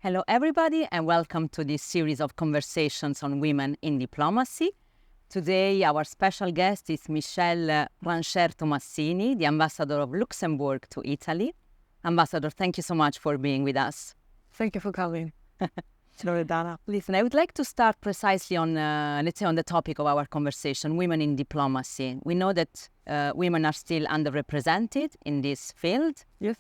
Hello, everybody, and welcome to this series of conversations on women in diplomacy. Today, our special guest is Michèle Pranchère-Tomassini, the ambassador of Luxembourg to Italy. Ambassador, thank you so much for being with us. Thank you for coming, Loredana. Listen, I would like to start precisely on, on the topic of our conversation, women in diplomacy. We know that women are still underrepresented in this field. Yes.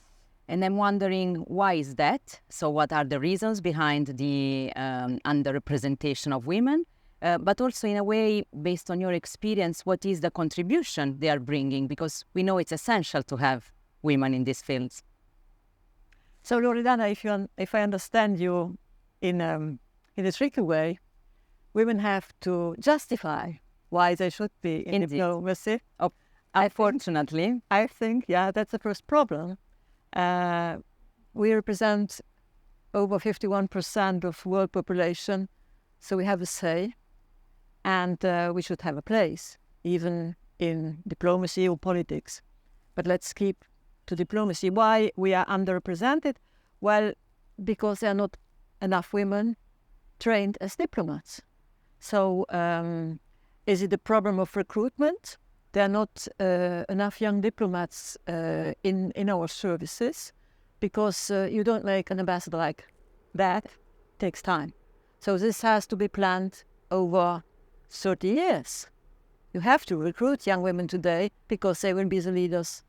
And I'm wondering, why is that? So what are the reasons behind the underrepresentation of women? But also, in a way, based on your experience, what is the contribution they are bringing? Because we know it's essential to have women in these fields. So, Loredana, if I understand you in a tricky way, women have to justify why they should be in diplomacy. Oh, unfortunately. I think, that's the first problem. We represent over 51% of world population, so we have a say, and we should have a place, even in diplomacy or politics. But let's keep to diplomacy. Why we are underrepresented? Well, because there are not enough women trained as diplomats. So is it a problem of recruitment? There are not enough young diplomats in our services, because you don't make an ambassador like that. It takes time. So this has to be planned over 30 years. You have to recruit young women today because they will be the leaders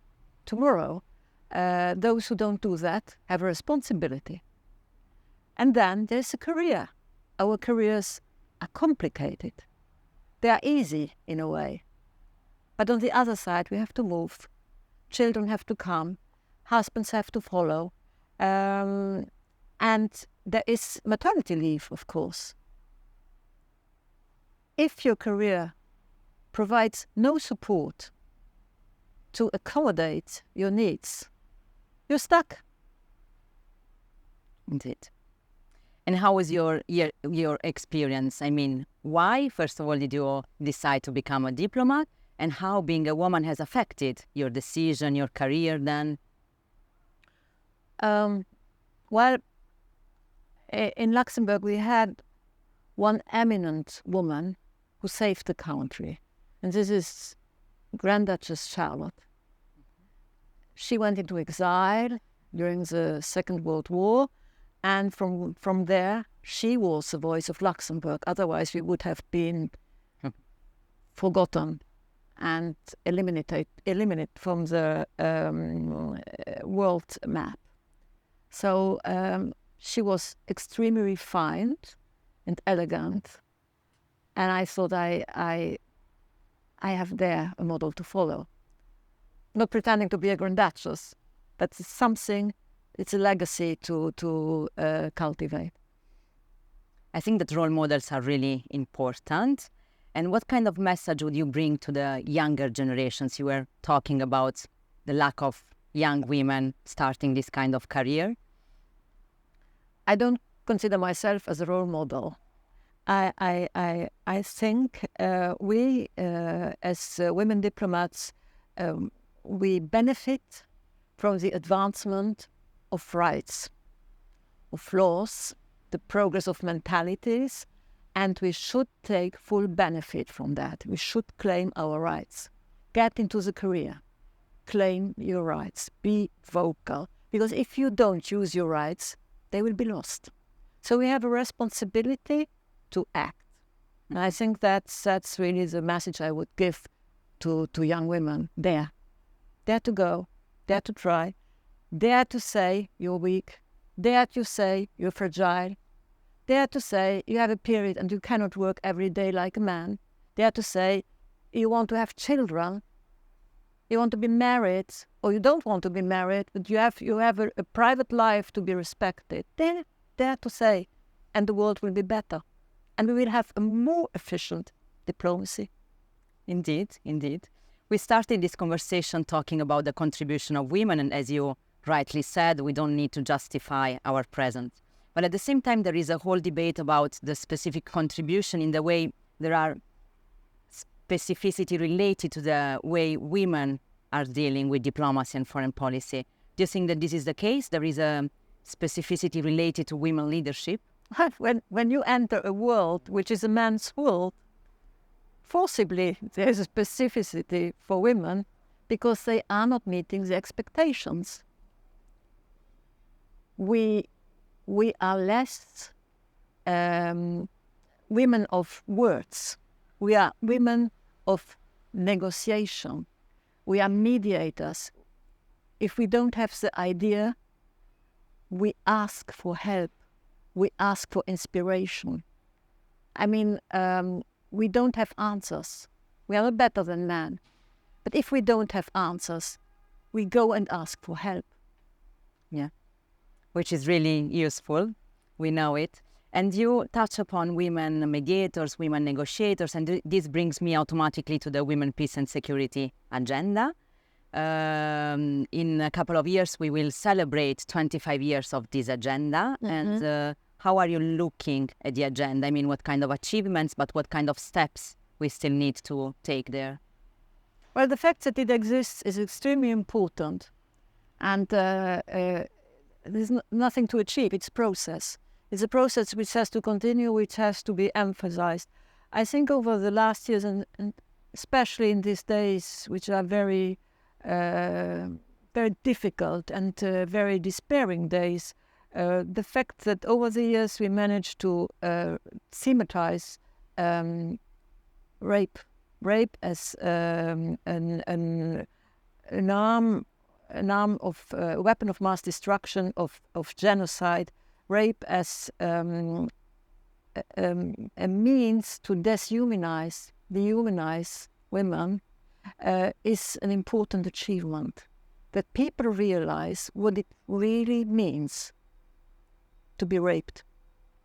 tomorrow. Those who don't do that have a responsibility. And then there's a career. Our careers are complicated. They are easy in a way. But on the other side, we have to move. Children have to come. Husbands have to follow. And there is maternity leave, of course. If your career provides no support to accommodate your needs, you're stuck. Indeed. And how was your experience? I mean, why, first of all, did you decide to become a diplomat? And how being a woman has affected your decision, your career then? Well, in Luxembourg, we had one eminent woman who saved the country. And this is Grand Duchess Charlotte. She went into exile during the Second World War. And from there, she was the voice of Luxembourg. Otherwise, we would have been forgotten and eliminated from the world map. So she was extremely refined and elegant, and I thought I have there a model to follow. Not pretending to be a Grand Duchess, but it's something. It's a legacy to cultivate. I think that role models are really important. And what kind of message would you bring to the younger generations? You were talking about the lack of young women starting this kind of career. I don't consider myself as a role model. I think we, as women diplomats, we benefit from the advancement of rights, of laws, the progress of mentalities, and we should take full benefit from that. We should claim our rights. Get into the career. Claim your rights. Be vocal. Because if you don't use your rights, they will be lost. So we have a responsibility to act. And I think that's really the message I would give to young women. Dare to go. Dare to try. Dare to say you're weak. Dare to say you're fragile. Dare to say you have a period and you cannot work every day like a man. Dare to say you want to have children. You want to be married, or you don't want to be married, but you have a private life to be respected. Dare to say, and the world will be better. And we will have a more efficient diplomacy. Indeed. We started this conversation talking about the contribution of women, and as you rightly said, we don't need to justify our presence. But at the same time, there is a whole debate about the specific contribution in the way there are specificity related to the way women are dealing with diplomacy and foreign policy. Do you think that this is the case? There is a specificity related to women leadership? When you enter a world which is a man's world, forcibly there's a specificity for women because they are not meeting the expectations. We are less women of words. We are women of negotiation. We are mediators. If we don't have the idea, we ask for help. We ask for inspiration. I mean, we don't have answers. We are not better than man. But if we don't have answers, we go and ask for help. Yeah, which is really useful. We know it. And you touch upon women mediators, women negotiators, and this brings me automatically to the Women, Peace and Security agenda. In a couple of years, we will celebrate 25 years of this agenda. And how are you looking at the agenda? I mean, what kind of achievements, but what kind of steps we still need to take there? Well, the fact that it exists is extremely important. And there's nothing to achieve. It's a process. It's a process which has to continue, which has to be emphasized. I think over the last years, and especially in these days, which are very, very difficult and very despairing days, the fact that over the years we managed to thematize rape as an arm of a weapon of mass destruction, of genocide, rape as a means to dehumanize women is an important achievement. That people realize what it really means to be raped,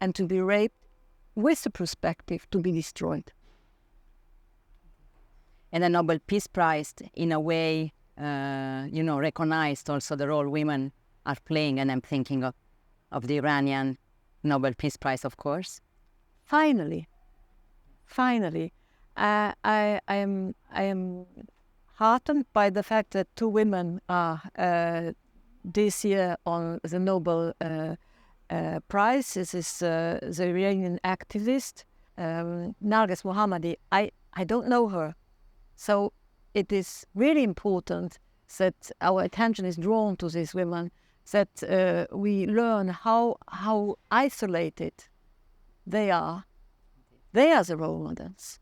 and to be raped with the perspective to be destroyed. And the Nobel Peace Prize, in a way, recognized also the role women are playing, and I'm thinking of the Iranian Nobel Peace Prize, of course. Finally, I am heartened by the fact that two women are this year on the Nobel Prize. This is the Iranian activist, Narges Mohammadi. I don't know her. So it is really important that our attention is drawn to these women, that we learn how isolated they are. They are the role models.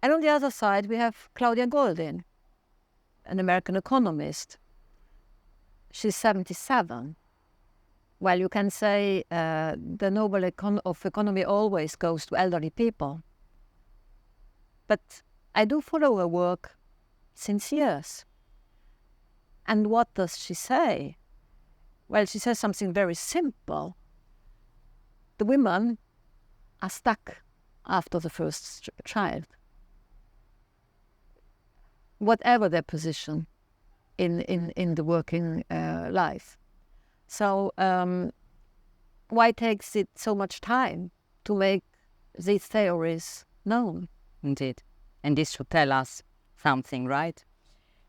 And on the other side, we have Claudia Goldin, an American economist. She's 77. Well, you can say the Nobel of Economy always goes to elderly people. But I do follow her work since years. And what does she say? Well, she says something very simple. The women are stuck after the first child, whatever their position in the working life. So why takes it so much time to make these theories known? Indeed. And this should tell us something, right?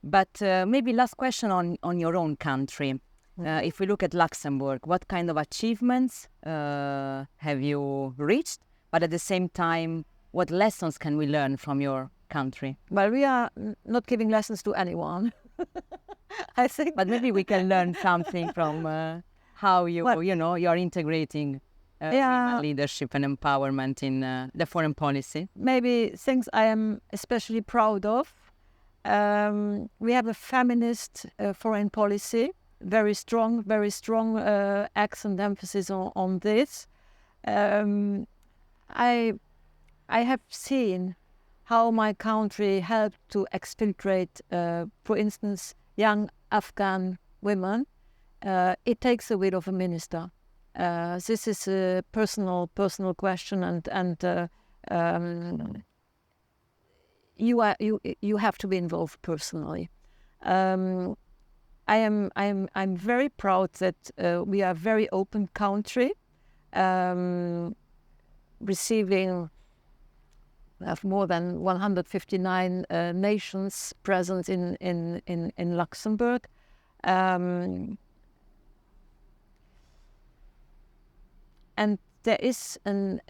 But maybe last question on your own country. If we look at Luxembourg, what kind of achievements have you reached? But at the same time, what lessons can we learn from your country? Well, we are not giving lessons to anyone. I think. But maybe we can learn something from how you're integrating women leadership and empowerment in the foreign policy. Maybe things I am especially proud of. We have a feminist foreign policy, very strong accent emphasis on this. I have seen how my country helped to exfiltrate, for instance, young Afghan women. It takes a will of a minister. This is a personal question, and you have to be involved personally. I'm very proud that we are a very open country, receiving. We have more than 159 nations present in Luxembourg. And there is an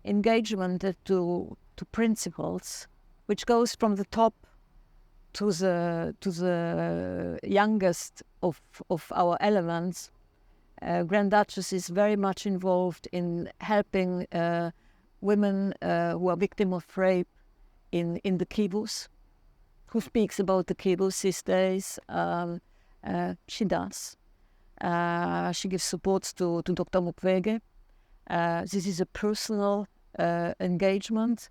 engagement to principles, which goes from the top to the youngest of our elements. Grand Duchess is very much involved in helping women who are victims of rape in the kibbutz. Who speaks about the kibbutz these days? She does. She gives support to Dr. Mukwege. This is a personal engagement,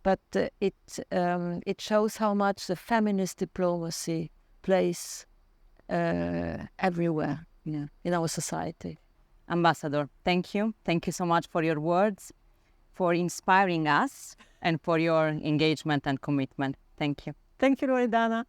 but it shows how much the feminist diplomacy plays everywhere in our society. Ambassador, thank you. Thank you so much for your words, for inspiring us, and for your engagement and commitment. Thank you. Thank you, Loredana.